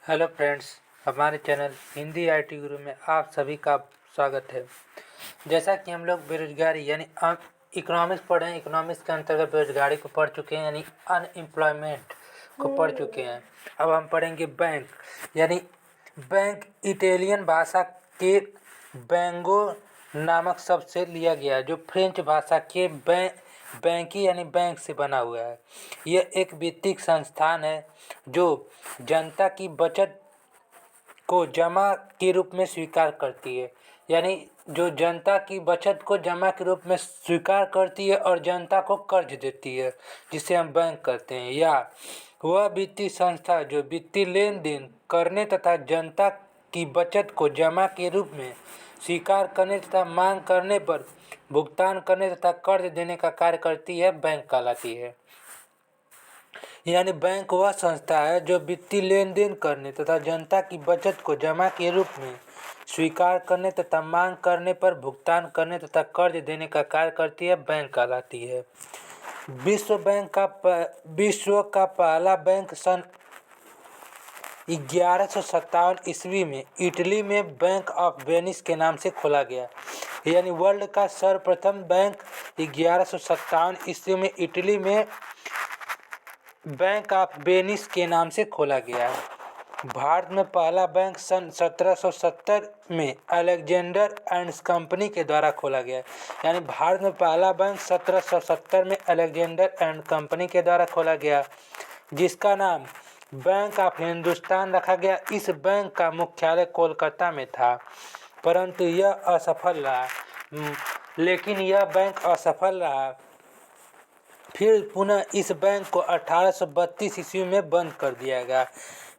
Hello friends, हमारे channel Hindi IT गुरु में आप सभी का स्वागत है। जैसा कि हम लोग बेरोजगारी यानी इकोनॉमिक्स पढ़े हैं, इकोनॉमिक्स के अंतर्गत बेरोजगारी को पढ़ चुके हैं यानी अनएम्प्लॉयमेंट को पढ़ चुके हैं। अब हम पढ़ेंगे बैंक यानी बैंक इटालियन भाषा के बैंगो नामक शब्द से लिया गया है, जो फ्रेंच भाषा के बैंकी यानी बैंक से बना हुआ है। यह एक वित्तीय संस्थान है जो जनता की बचत को जमा के रूप में स्वीकार करती है, यानी जो जनता की बचत को जमा के रूप में स्वीकार करती है और जनता को कर्ज देती है, जिसे हम बैंक कहते हैं। या वह वित्तीय संस्था जो वित्तीय लेन देन करने तथा जनता की बचत को जमा के रूप में स्वीकार करने तथा मांग करने पर भुगतान करने तथा कर्ज देने का कार्य करती है, बैंक कहलाती है। यानी बैंक वह संस्था है जो वित्तीय लेन देन करने तथा जनता की बचत को जमा के रूप में स्वीकार करने तथा मांग करने पर भुगतान करने तथा कर्ज देने का कार्य करती है, बैंक कहलाती है। विश्व का पहला बैंक सन 1157 ईस्वी में इटली में बैंक ऑफ वेनिस के नाम से खोला गया। यानी वर्ल्ड का सर्वप्रथम बैंक 1157 ईस्वी में इटली में बैंक ऑफ वेनिस के नाम से खोला गया है। भारत में पहला बैंक सन 1770 में अलेक्जेंडर एंड कंपनी के द्वारा खोला गया है। यानी भारत में पहला बैंक 1770 में अलेक्जेंडर एंड कंपनी के द्वारा खोला गया, जिसका नाम बैंक ऑफ हिंदुस्तान रखा गया। इस बैंक का मुख्यालय कोलकाता में था, परंतु यह असफल रहा। लेकिन यह बैंक असफल रहा। फिर पुनः इस बैंक को 1832 ईस्वी में बंद कर दिया गया।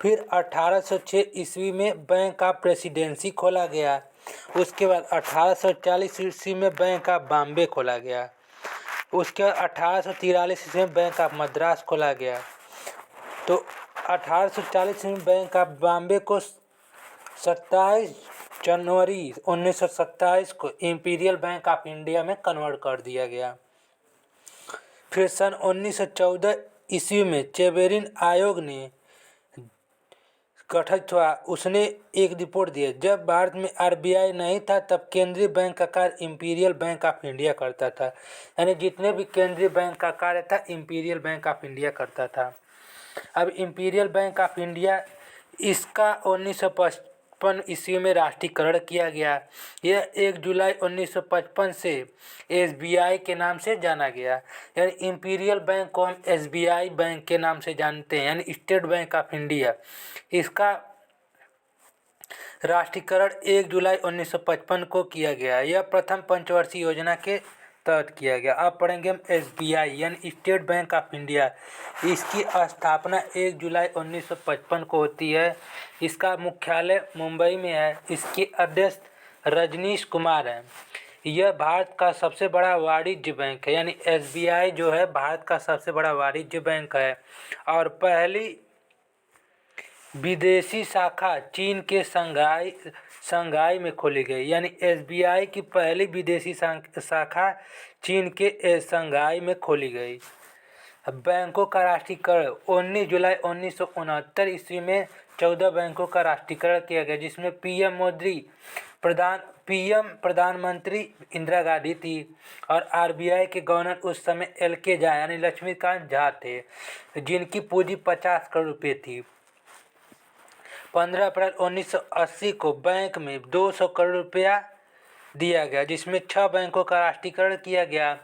फिर 1806 ईस्वी में बैंक ऑफ प्रेसिडेंसी खोला गया। उसके बाद 1840 ईस्वी में बैंक ऑफ बॉम्बे खोला गया। उसके बाद 1843 ईस्वी में बैंक ऑफ मद्रास खोला गया। तो 1840 में बैंक ऑफ बॉम्बे को 27 जनवरी 1927 को इंपीरियल बैंक ऑफ इंडिया में कन्वर्ट कर दिया गया। फिर सन 1914 ईस्वी में चेवेरिन आयोग ने गठित हुआ। उसने एक रिपोर्ट दी। जब भारत में आरबीआई नहीं था, तब केंद्रीय बैंक का कार्य इंपीरियल बैंक ऑफ इंडिया करता था। यानी जितने भी केंद्रीय बैंक का कार्य था, इंपीरियल बैंक ऑफ इंडिया करता था। अब इंपीरियल बैंक ऑफ इंडिया, इसका 1955 ईस्वी में राष्ट्रीयकरण किया गया। यह 1 जुलाई 1955 से एसबीआई के नाम से जाना गया। यानी इंपीरियल बैंक को हम एसबीआई बैंक के नाम से जानते हैं, यानी स्टेट बैंक ऑफ इंडिया। इसका राष्ट्रीयकरण 1 जुलाई 1955 को किया गया। यह प्रथम पंचवर्षीय योजना के तहत किया गया। अब पढ़ेंगे हम एसबीआई यानी स्टेट बैंक ऑफ इंडिया। इसकी स्थापना 1 जुलाई 1955 को होती है। इसका मुख्यालय मुंबई में है। इसके अध्यक्ष रजनीश कुमार हैं। यह भारत का सबसे बड़ा वाणिज्य बैंक है। यानी एसबीआई जो है भारत का सबसे बड़ा वाणिज्य बैंक है। और पहली विदेशी शाखा चीन के शंघाई में खोली गई। यानी एसबीआई की पहली विदेशी शाखा चीन के शंघाई में खोली गई। बैंकों का राष्ट्रीयकरण 19 जुलाई 1969 ईस्वी में 14 बैंकों का राष्ट्रीयकरण किया गया, जिसमें पीएम प्रधानमंत्री इंदिरा गांधी थी और आरबीआई के गवर्नर उस समय एल.के. झा यानी लक्ष्मीकांत झा थे, जिनकी पूंजी 50 करोड़ रुपये थी। 15 अप्रैल 1980 को बैंक में 200 करोड़ रुपया दिया गया, जिसमें 6 बैंकों का राष्ट्रीयकरण किया गया,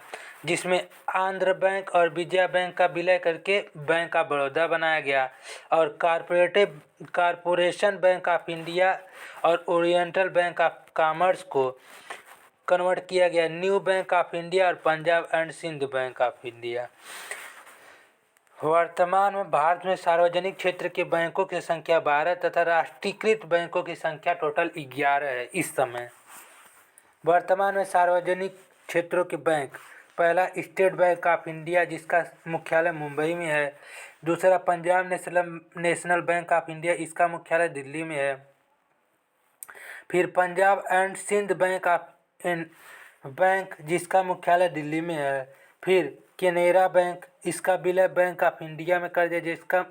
जिसमें आंध्र बैंक और विजया बैंक का विलय करके बैंक ऑफ बड़ौदा बनाया गया और कारपोरेशन बैंक ऑफ इंडिया और ओरिएंटल बैंक ऑफ कॉमर्स को कन्वर्ट किया गया न्यू बैंक ऑफ इंडिया और Punjab and Sind bank of India. वर्तमान में भारत में सार्वजनिक क्षेत्र के बैंकों की संख्या 12 तथा राष्ट्रीयकृत बैंकों की संख्या टोटल 11 है। इस समय वर्तमान में सार्वजनिक क्षेत्रों के बैंक, पहला स्टेट बैंक ऑफ इंडिया जिसका मुख्यालय मुंबई में है। दूसरा Punjab national bank of India, इसका मुख्यालय दिल्ली में है। फिर पंजाब एंड सिंध बैंक जिसका मुख्यालय दिल्ली में है। फिर केनरा बैंक, इसका विलय बैंक ऑफ इंडिया में कर दिया, जिसका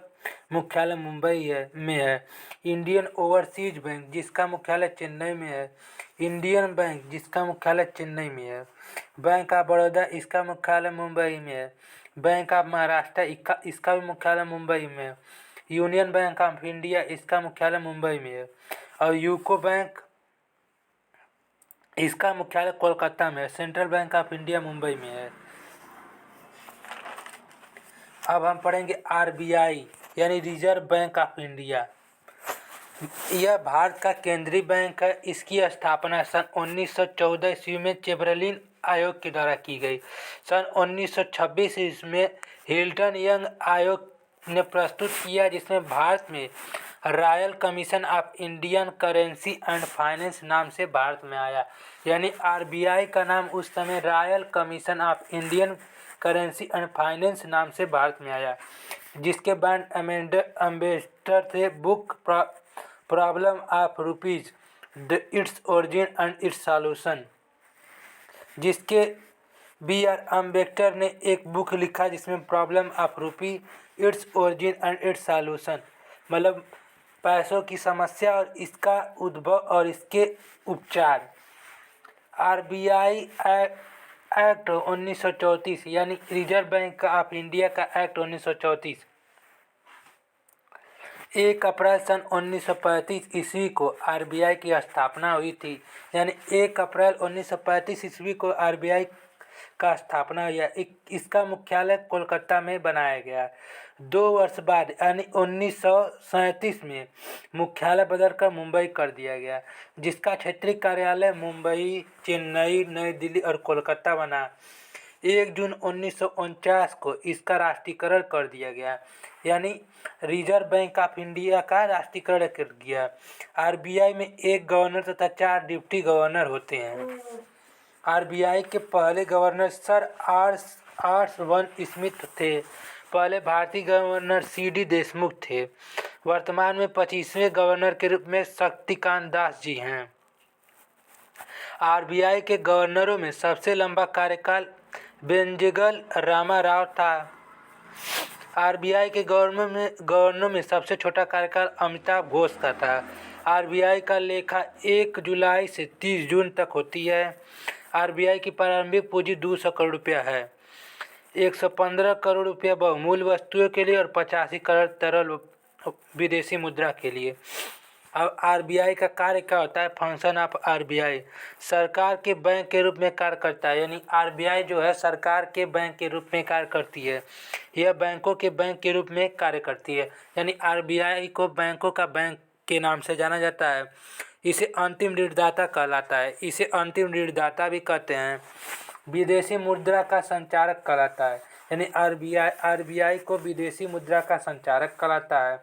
मुख्यालय मुंबई में है। इंडियन ओवरसीज बैंक जिसका मुख्यालय चेन्नई में है। इंडियन बैंक जिसका मुख्यालय चेन्नई में है। बैंक ऑफ बड़ौदा इसका मुख्यालय मुंबई में है। बैंक ऑफ महाराष्ट्र इसका भी मुख्यालय मुंबई में है। यूनियन बैंक ऑफ इंडिया इसका मुख्यालय मुंबई में है। और यूको बैंक इसका मुख्यालय कोलकाता में है। Central bank of India Mumbai में है। अब हम पढ़ेंगे आरबीआई यानी रिजर्व बैंक ऑफ इंडिया। यह भारत का केंद्रीय बैंक है। इसकी स्थापना सन 1914 ईस्वी में चैम्बरलिन आयोग के द्वारा की गई। सन 1926 ईस्वी में हिल्टन यंग आयोग ने प्रस्तुत किया, जिसमें भारत में royal commission of Indian currency and finance नाम से भारत में आया। यानी आरबीआई का नाम उस समय royal commission of Indian currency and finance नाम से भारत में आया, जिसके ब्रांड एम्बेसडर थे book problem of rupees its origin and it's solution, जिसके B.R. अम्बेडकर ने एक बुक लिखा जिसमें problem of rupee its origin and it's solution मतलब पैसों की समस्या और इसका उद्भव और इसके उपचार। आरबीआई एक्ट 1934 यानी रिजर्व बैंक ऑफ इंडिया का एक्ट 1934 1 अप्रैल सन 1935 ईस्वी को आरबीआई की स्थापना हुई थी। यानी 1 अप्रैल 1935 ईस्वी को आरबीआई का स्थापना हुआ। इसका मुख्यालय कोलकाता में बनाया गया। 2 वर्ष बाद यानी 1937 में मुख्यालय बदलकर मुंबई कर दिया गया, जिसका क्षेत्रीय कार्यालय मुंबई, चेन्नई, नई दिल्ली और कोलकाता बना। 1 जून 1949 को इसका राष्ट्रीयकरण कर दिया गया, यानी रिजर्व बैंक ऑफ इंडिया का राष्ट्रीयकरण कर दिया। आरबीआई में 1 गवर्नर तथा 4 डिप्टी गवर्नर होते हैं। आरबीआई के पहले governor sir R one Smith थे। पहले भारतीय गवर्नर सीडी देशमुख थे। वर्तमान में 25वें गवर्नर के रूप में शक्तिकांत दास जी हैं। आरबीआई के गवर्नरों में सबसे लंबा कार्यकाल बेंजिगल रामा राव था। आरबीआई के गवर्नरों में सबसे छोटा कार्यकाल अमिताभ घोष का था। आरबीआई का लेखा 1 जुलाई से 30 जून तक होती है। आरबीआई की प्रारंभिक पूंजी 200 करोड़ रुपया है। 115 करोड़ रुपया बहुमूल्य वस्तुओं के लिए और 85 करोड़ तरल विदेशी मुद्रा के लिए। अब आरबीआई का कार्य क्या होता है? फंक्शन ऑफ आरबीआई सरकार के बैंक के रूप में कार्य करता है। यानी आरबीआई जो है सरकार के बैंक के रूप में कार्य करती है। यह बैंकों के बैंक के रूप में कार्य करती है। यानी आरबीआई को बैंकों का बैंक के नाम से जाना जाता है। इसे अंतिम ऋणदाता कहलाता है। इसे अंतिम ऋणदाता भी कहते हैं। विदेशी मुद्रा का संचारक कहलाता है। यानी आरबीआई को विदेशी मुद्रा का संचारक कहलाता है।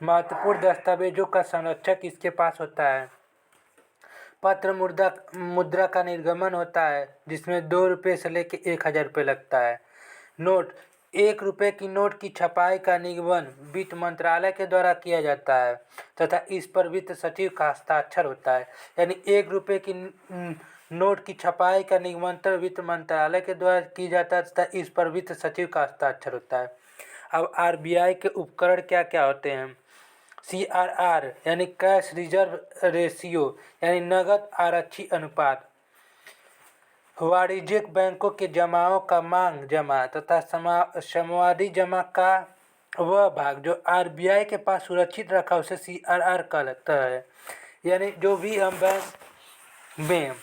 महत्वपूर्ण दस्तावेजों का संरक्षक इसके पास होता है। पत्र मुद्रा का निर्गमन होता है, जिसमें 2 रुपये से लेकर 1000 रुपये लगता है। नोट 1 रुपये की नोट की छपाई का निगमन वित्त मंत्रालय के द्वारा किया जाता है तथा इस पर वित्त सचिव का हस्ताक्षर होता है। यानी 1 रुपये की नोट की छपाई का निगमन वित्त मंत्रालय के द्वारा की जाता है तथा इस पर वित्त सचिव का हस्ताक्षर होता है। अब आरबीआई के उपकरण क्या क्या होते हैं? CRR यानी कैश रिजर्व रेशियो यानी नगद आरक्षी अनुपात। वाणिज्यिक बैंकों के जमाओं का मांग जमा तथा समवादी जमा का वह भाग जो आरबीआई के पास सुरक्षित रखा उसे CRR कहलाता है। यानी जो भी हम बैंक में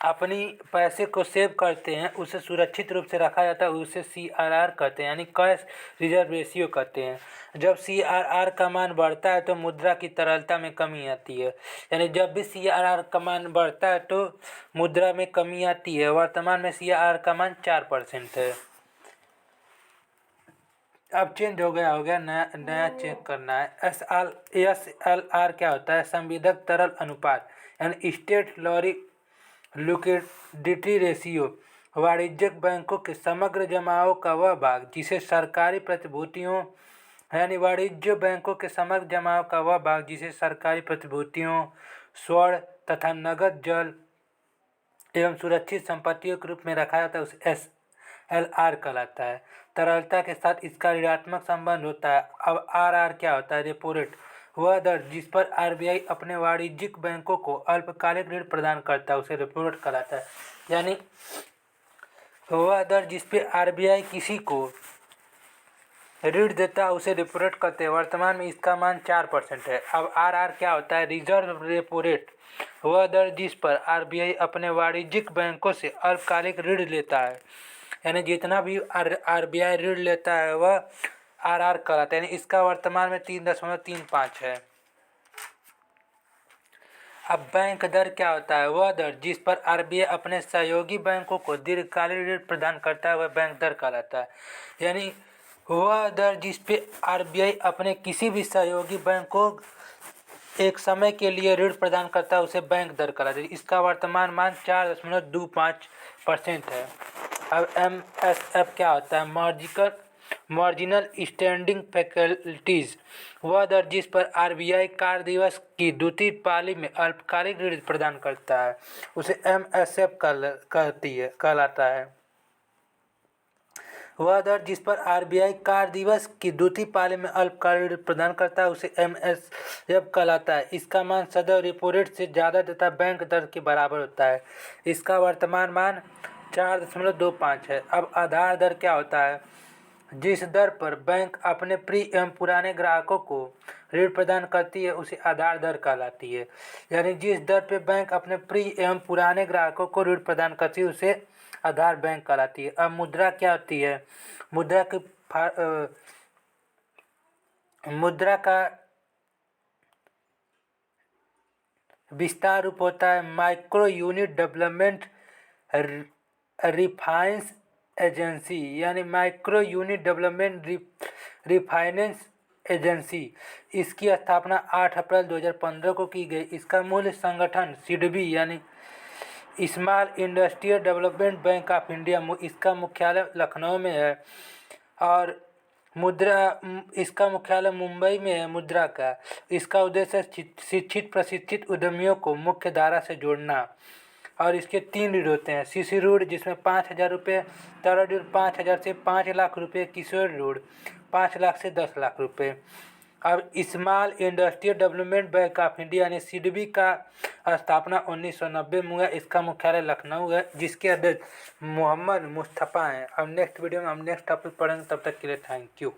अपनी पैसे को सेव करते हैं उसे सुरक्षित रूप से रखा जाता है, उसे CRR कहते हैं, यानी कैश रिजर्व रेशियो कहते हैं। जब CRR का मान बढ़ता है तो मुद्रा की तरलता में कमी आती है। यानी जब भी CRR का मान बढ़ता है तो मुद्रा में कमी आती है। वर्तमान में CRR का मान 4% है। अब चेंज हो गया नया चेक करना है। SLR क्या होता है? संविदक तरल अनुपात यानी स्टेट लिक्विडिटी रेशियो। वाणिज्यिक बैंकों के समग्र जमाओं का वह भाग जिसे सरकारी प्रतिभूतियों यानी वाणिज्य बैंकों के समग्र जमाओं का वह भाग जिसे सरकारी प्रतिभूतियों, स्वर्ण तथा नगद जल एवं सुरक्षित संपत्तियों के रूप में रखा जाता है उसे SLR कहलाता है तरलता के साथ इसका ऋणात्मक संबंध होता है। अब आर क्या होता है? रेपो रेट, वह दर जिस पर आरबीआई अपने वाणिज्यिक बैंकों को अल्पकालिक ऋण प्रदान करता है उसे रेपो रेट कहलाता है। यानी वह दर जिस पे आरबीआई किसी को ऋण देता है उसे रेपो रेट कहते हैं। वर्तमान में इसका मान 4% है। अब आर क्या होता है? रिजर्व रेपो रेट, वह दर जिस पर आरबीआई अपने वाणिज्यिक बैंकों से अल्पकालिक ऋण लेता है। यानी जितना भी आरबीआई ऋण लेता है वह आर कहलाता है। यानी इसका वर्तमान में 3.35 है। अब बैंक दर क्या होता है? वह दर जिस पर आरबीआई अपने सहयोगी बैंकों को दीर्घकालिक ऋण प्रदान करता है वह बैंक दर कहलाता है। यानी वह दर जिस पे आरबीआई अपने किसी भी सहयोगी बैंक को एक समय के लिए ऋण प्रदान करता है उसे बैंक दर कहलाता है। इसका वर्तमान मान 4.25% है। अब एमएसएफ क्या होता है? मार्जिनल स्टैंडिंग फैसिलिटीज, वह दर जिस पर आरबीआई कार्य दिवस की द्वितीय पाली में अल्पकालिक ऋण प्रदान करता है उसे एमएसएफ कहलाता है। वह दर जिस पर आरबीआई कार्य दिवस की द्वितीय पाली में अल्पकालिक ऋण प्रदान करता है उसे एमएसएफ कहलाता है। इसका मान सदैव रेपो रेट से ज़्यादा तथा बैंक दर के बराबर होता है। इसका वर्तमान मान 4.25 है। अब आधार दर क्या होता है? जिस दर पर बैंक अपने प्रिय एवं पुराने ग्राहकों को ऋण प्रदान करती है उसे आधार दर कहलाती है। यानी जिस दर पर बैंक अपने प्रिय एवं पुराने ग्राहकों को ऋण प्रदान करती है उसे आधार बैंक कहलाती है। अब मुद्रा क्या होती है? मुद्रा का विस्तार रूप होता है micro unit development refinance agency. यानी micro unit development refinance agency. इसकी स्थापना 8 अप्रैल 2015 को की गई। इसका मूल संगठन सिडबी यानी small industrial development bank of India, इसका मुख्यालय लखनऊ में है। और इसका मुख्यालय मुंबई में है। मुद्रा का इसका उद्देश्य शिक्षित प्रशिक्षित उद्यमियों को मुख्य धारा से जोड़ना। और इसके 3 ऋण होते हैं। सीसी ऋण जिसमें 5,000 रुपये, तरल ऋण 5,000 से 5 लाख रुपये, किशोर ऋण 5 लाख से 10 लाख रुपये। अब small industrial development bank of India यानी सिडबी का स्थापना 1990 में हुआ। इसका मुख्यालय लखनऊ है जिसके अध्यक्ष मोहम्मद मुस्तफ़ा हैं। अब नेक्स्ट वीडियो में हम नेक्स्ट टॉपिक पढ़ेंगे। तब तक के लिए थैंक यू।